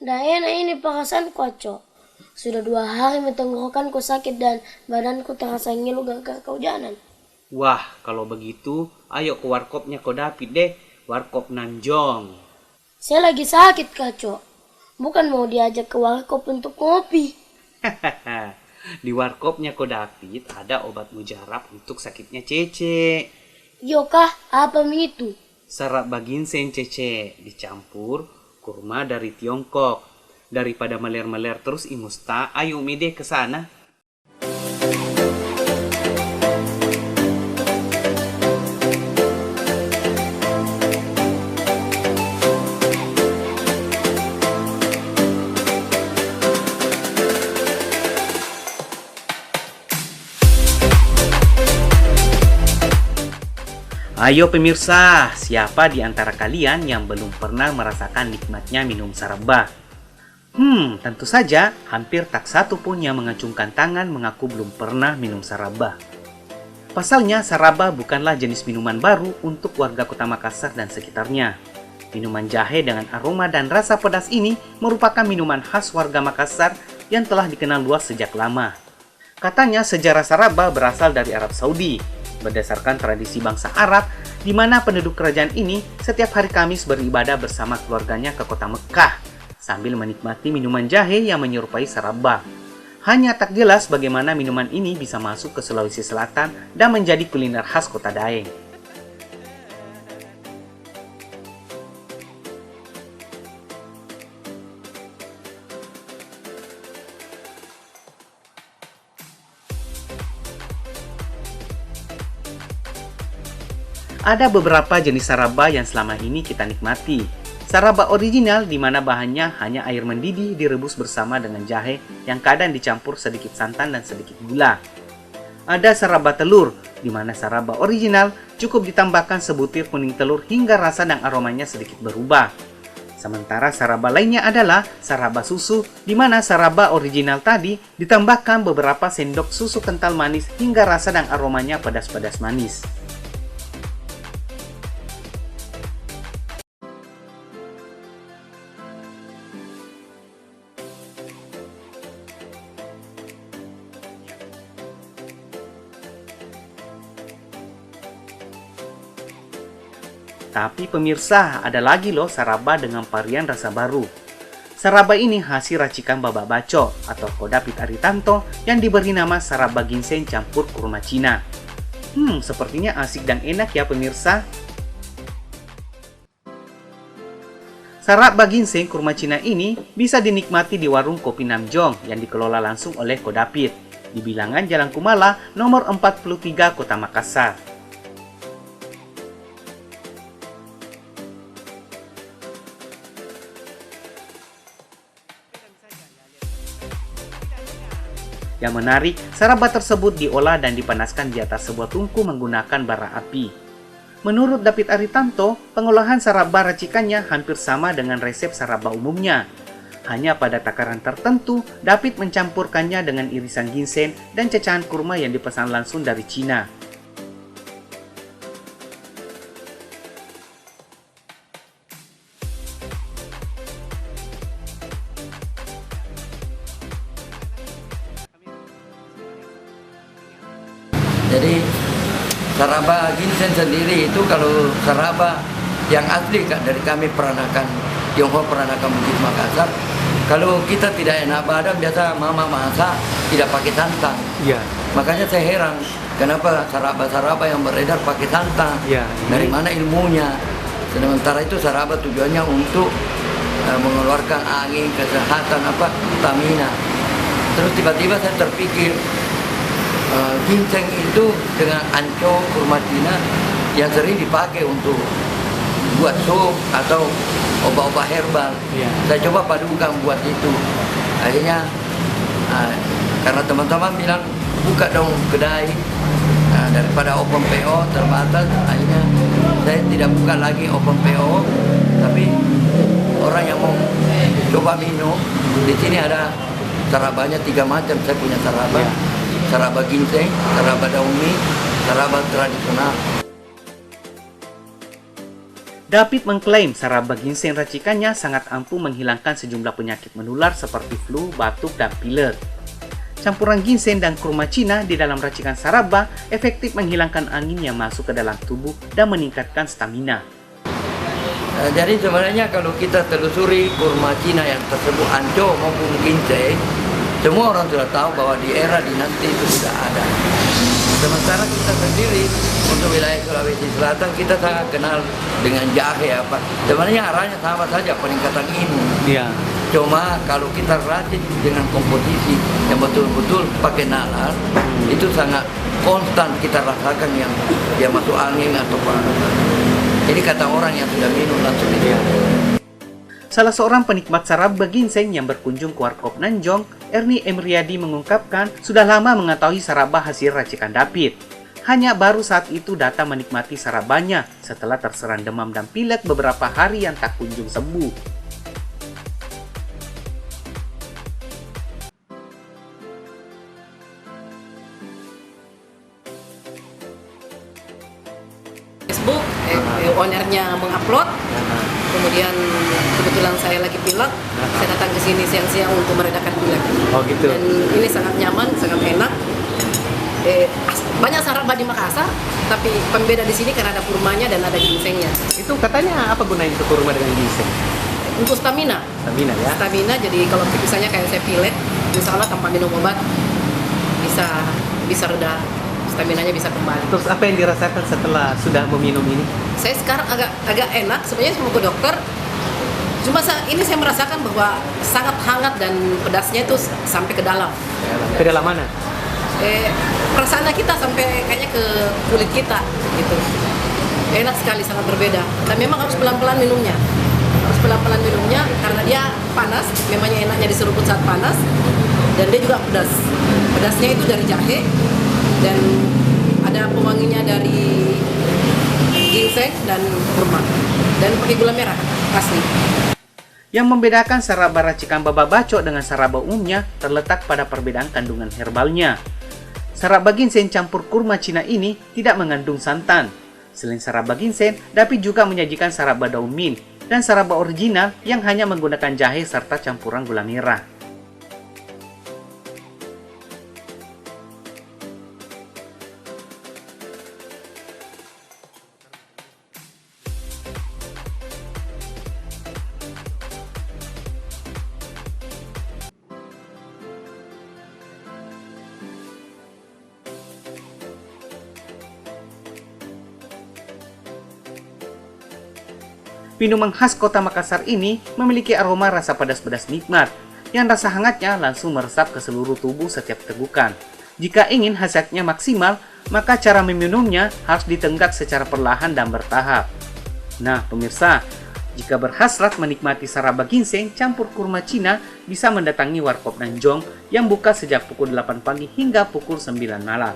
Nah enak ini perasaanku, Cok. Sudah 2 hari tenggorokanku sakit dan badanku terasa ngilu gak kehujanan. Wah, kalau begitu, ayo ke warkopnya Ko David deh, warkop Nanjong. Saya lagi sakit, Cok. Bukan mau diajak ke warkop untuk kopi. Di warkopnya Ko David ada obat mujarab untuk sakitnya Cece. Yokah, apa itu? Saraba ginseng Cece dicampur kurma dari Tiongkok. Daripada meler-meler terus imusta, ayo mide ke sana. Ayo pemirsa, siapa di antara kalian yang belum pernah merasakan nikmatnya minum saraba? Tentu saja, hampir tak satu pun yang mengacungkan tangan mengaku belum pernah minum saraba. Pasalnya, saraba bukanlah jenis minuman baru untuk warga Kota Makassar dan sekitarnya. Minuman jahe dengan aroma dan rasa pedas ini merupakan minuman khas warga Makassar yang telah dikenal luas sejak lama. Katanya sejarah saraba berasal dari Arab Saudi, berdasarkan tradisi bangsa Arab, di mana penduduk kerajaan ini setiap hari Kamis beribadah bersama keluarganya ke kota Mekah, sambil menikmati minuman jahe yang menyerupai saraba. Hanya tak jelas bagaimana minuman ini bisa masuk ke Sulawesi Selatan dan menjadi kuliner khas kota Daeng. Ada beberapa jenis saraba yang selama ini kita nikmati. Saraba original di mana bahannya hanya air mendidih direbus bersama dengan jahe yang kadang dicampur sedikit santan dan sedikit gula. Ada saraba telur, di mana saraba original cukup ditambahkan sebutir kuning telur hingga rasa dan aromanya sedikit berubah. Sementara saraba lainnya adalah saraba susu, di mana saraba original tadi ditambahkan beberapa sendok susu kental manis hingga rasa dan aromanya pedas-pedas manis. Tapi pemirsa, ada lagi loh saraba dengan varian rasa baru. Saraba ini hasil racikan Babak Baco atau Ko David Aritanto yang diberi nama saraba ginseng campur kurma Cina. Sepertinya asik dan enak ya pemirsa. Saraba ginseng kurma Cina ini bisa dinikmati di warung Kopi Namjong yang dikelola langsung oleh Ko David di bilangan Jalan Kumala nomor 43 Kota Makassar. Yang menarik, saraba tersebut diolah dan dipanaskan di atas sebuah tungku menggunakan bara api. Menurut David Aritanto, pengolahan saraba racikannya hampir sama dengan resep saraba umumnya. Hanya pada takaran tertentu, David mencampurkannya dengan irisan ginseng dan cacahan kurma yang dipesan langsung dari Cina. Jadi saraba ginseng sendiri itu kalau saraba yang asli dari kami peranakan Tionghoa peranakan Bugis Makassar, kalau kita tidak enak badan biasa mama masak tidak pakai santan. Iya. Makanya saya heran kenapa saraba-saraba yang beredar pakai santan. Iya. Dari mana ilmunya? Sementara itu saraba tujuannya untuk mengeluarkan angin, kesehatan stamina. Terus tiba-tiba saya terpikir ginseng itu dengan anco kurma Cina yang sering dipakai untuk buat sup atau obat-obat herbal. Saya coba padukan buat itu. Akhirnya karena teman-teman bilang buka dong kedai, daripada open PO terbatas, akhirnya saya tidak buka lagi open PO, tapi orang yang mau coba minum di sini ada sarabanya 3 macam. Saya punya saraba. Saraba ginseng, saraba dauni, saraba tradisional. David mengklaim saraba ginseng racikannya sangat ampuh menghilangkan sejumlah penyakit menular seperti flu, batuk, dan pilek. Campuran ginseng dan kurma Cina di dalam racikan saraba efektif menghilangkan angin yang masuk ke dalam tubuh dan meningkatkan stamina. Jadi sebenarnya kalau kita telusuri kurma Cina yang tersebut anco maupun ginseng, semua orang sudah tahu bahwa di era dinasti itu sudah ada. Sementara kita sendiri untuk wilayah Sulawesi Selatan kita sangat kenal dengan jahe apa. Sebenarnya arahnya sama saja, peningkatan imun. Iya. Cuma kalau kita racik dengan komposisi yang betul-betul pakai nalar, itu sangat konstan kita rasakan yang dia masuk angin atau apa. Ini kata orang yang sudah minum langsung itu. Salah seorang penikmat saraba ginseng yang berkunjung ke Warkop Nanjong, Ernie Emriadi mengungkapkan sudah lama mengetahui saraba hasil racikan David. Hanya baru saat itu datang menikmati sarabanya setelah terserang demam dan pilek beberapa hari yang tak kunjung sembuh. Facebook, ownernya mengupload, kemudian kebetulan saya lagi pilek, saya datang ke sini siang-siang untuk meredakan pilek. Oh gitu. Dan ini sangat nyaman, sangat enak. Banyak saraba di Makassar, tapi pembeda di sini karena ada kurmanya dan ada ginsengnya. Itu katanya apa gunanya itu kurma dengan ginseng? Untuk stamina, Stamina ya? stamina. Jadi kalau misalnya kayak saya pilek, insya Allah tanpa minum obat bisa reda, staminanya bisa kembali. Terus apa yang dirasakan setelah sudah meminum ini? Saya sekarang agak enak, sebenarnya mau ke dokter. Cuma ini saya merasakan bahwa sangat hangat dan pedasnya itu sampai ke dalam. Ke dalam mana? Perasaannya kita sampai kayaknya ke kulit kita gitu. Enak sekali, sangat berbeda. Dan memang harus pelan-pelan minumnya. Harus pelan-pelan minumnya karena dia panas. Memangnya enaknya diseruput saat panas. Dan dia juga pedas. Pedasnya itu dari jahe dan ada pewanginya dari ginseng dan kurma. Dan pakai gula merah asli. Yang membedakan saraba racikan Baba Baco dengan saraba umumnya terletak pada perbedaan kandungan herbalnya. Saraba ginseng campur kurma Cina ini tidak mengandung santan. Selain saraba ginseng, David juga menyajikan saraba daun mint dan saraba original yang hanya menggunakan jahe serta campuran gula merah. Minuman khas kota Makassar ini memiliki aroma rasa pedas-pedas nikmat, yang rasa hangatnya langsung meresap ke seluruh tubuh setiap tegukan. Jika ingin khasiatnya maksimal, maka cara meminumnya harus ditenggak secara perlahan dan bertahap. Nah, pemirsa, jika berhasrat menikmati saraba ginseng campur kurma Cina, bisa mendatangi Warkop Nanjong yang buka sejak pukul 8 pagi hingga pukul 9 malam.